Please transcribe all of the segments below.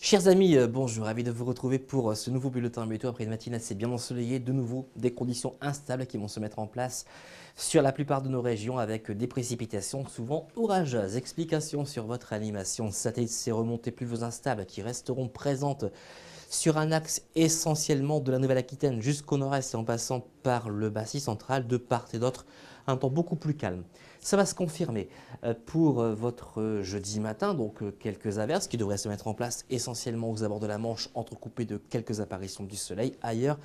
Chers amis, bonjour, ravi de vous retrouver pour ce nouveau bulletin météo après une matinée assez bien ensoleillée. De nouveau, des conditions instables qui vont se mettre en place sur la plupart de nos régions avec des précipitations souvent orageuses. Explication sur votre animation satellite, ces remontées pluvieuses instables qui resteront présentes sur un axe essentiellement de la Nouvelle-Aquitaine jusqu'au nord-est et en passant par le Massif central, de part et d'autre, un temps beaucoup plus calme. Ça va se confirmer pour votre jeudi matin, donc quelques averses qui devraient se mettre en place essentiellement aux abords de la Manche, entrecoupées de quelques apparitions du soleil. Ailleurs,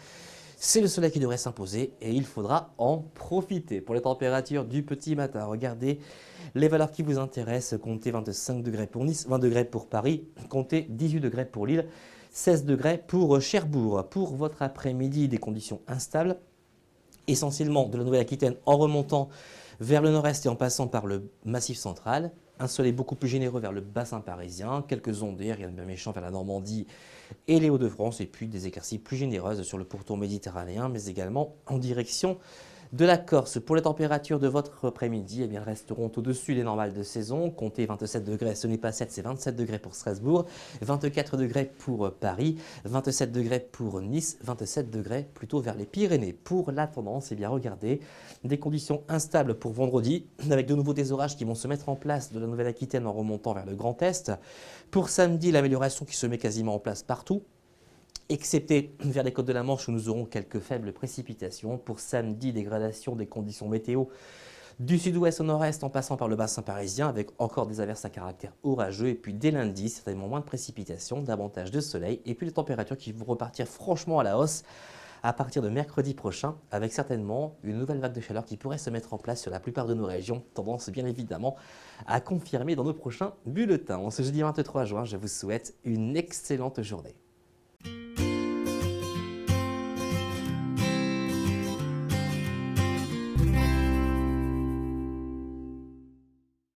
c'est le soleil qui devrait s'imposer et il faudra en profiter. Pour les températures du petit matin, regardez les valeurs qui vous intéressent. Comptez 25 degrés pour Nice, 20 degrés pour Paris, comptez 18 degrés pour Lille, 16 degrés pour Cherbourg. Pour votre après-midi, des conditions instables, essentiellement de la Nouvelle-Aquitaine en remontant vers le nord-est et en passant par le Massif central. Un soleil beaucoup plus généreux vers le bassin parisien, quelques ondées, rien de bien méchant vers la Normandie et les Hauts-de-France, et puis des éclaircies plus généreuses sur le pourtour méditerranéen, mais également en direction de la Corse. Pour les températures de votre après-midi, elles resteront au-dessus des normales de saison. Comptez 27 degrés, ce n'est pas 7, c'est 27 degrés pour Strasbourg, 24 degrés pour Paris, 27 degrés pour Nice, 27 degrés plutôt vers les Pyrénées. Pour la tendance, regardez, des conditions instables pour vendredi, avec de nouveau des orages qui vont se mettre en place de la Nouvelle-Aquitaine en remontant vers le Grand Est. Pour samedi, l'amélioration qui se met quasiment en place partout, excepté vers les côtes de la Manche où nous aurons quelques faibles précipitations. Pour samedi, dégradation des conditions météo du sud-ouest au nord-est en passant par le bassin parisien avec encore des averses à caractère orageux. Et puis dès lundi, certainement moins de précipitations, davantage de soleil et puis les températures qui vont repartir franchement à la hausse à partir de mercredi prochain avec certainement une nouvelle vague de chaleur qui pourrait se mettre en place sur la plupart de nos régions. Tendance bien évidemment à confirmer dans nos prochains bulletins. En ce jeudi 23 juin, je vous souhaite une excellente journée.